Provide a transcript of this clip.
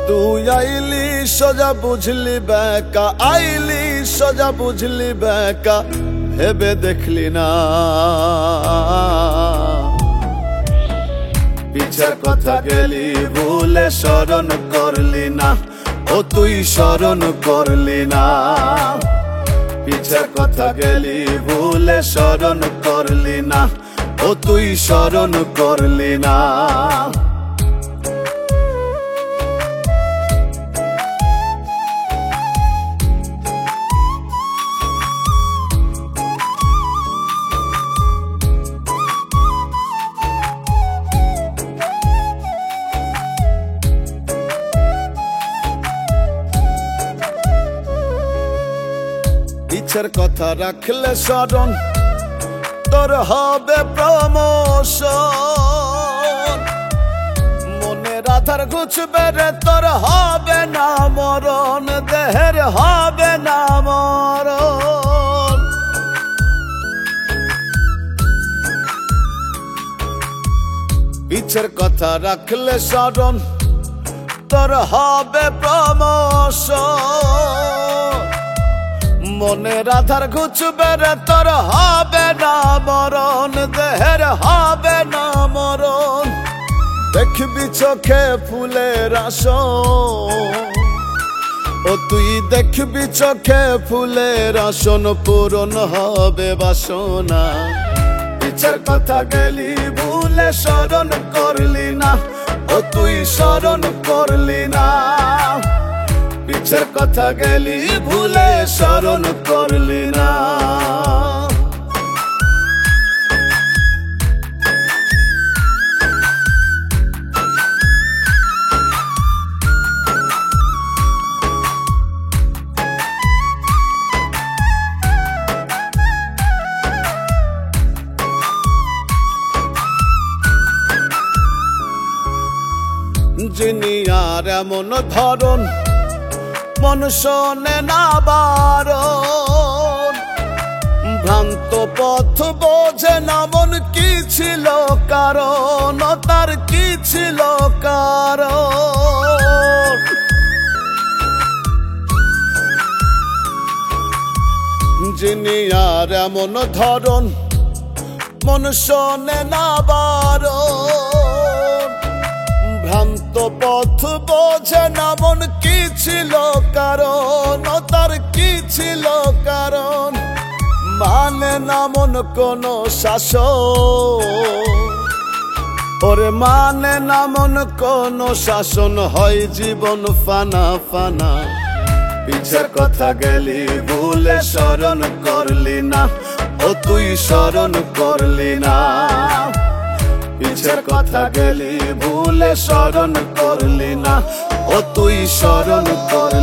তুই আইলি সোজা বুঝলি বেকা, আইলি সোজা বুঝলি বেকা, ভেবে দেখলি না পিছের কথা গেলি ভুলে স্মরণ করলি না। তুই স্মরণ করলি না, পিছের কথা গেলি ভুলে স্মরণ করলি না। তুই স্মরণ করলি না। পিছের কথা রাখলে স্মরণ, তোর হবে প্রমোশন। মনের আধার ঘুচবে রে, তোর হবে না মরণ, দেহের হবে না মরণ। পিছের কথা রাখলে স্মরণ, তোর হবে প্রমোশন। মনের আধার ঘুচবে রে, তোর হবে না মরণ, দেহের হবে না মরণ। দেখবি চোখে ফুলের আসন, তুই দেখবি চোখে ফুলের আসন, পূরণ হবে বাসনা। পিছের কথা গেলি ভুলে স্মরণ করলি না, তুই স্মরণ করলি না। পিছের কথা গেলি ভুলে স্মরণ করলি না। যিনি আর এমন ধরন, মন শোনে না বারণ। ভ্রান্ত পথ বোঝে না মন, কি ছিল কারণ, তার কি ছিল কারণ। যিনি আর এমন ধরন, মন শোনে না বারণ। ভ্রান্ত পথ বোঝে না মন, কি ছিল কারণ, তার কি ছিল কারণ। মানে না মন কোনো শাসন, ওরে মানে না মন কোনো শাসন, হয় জীবন ফানা ফানা। পিছের কথা গেলি ভুলে স্মরণ করলি না, তুই স্মরণ করলি না। পিছের কথা গেলি ভুলে স্মরণ করলি না, তুই স্মরণ করলি না।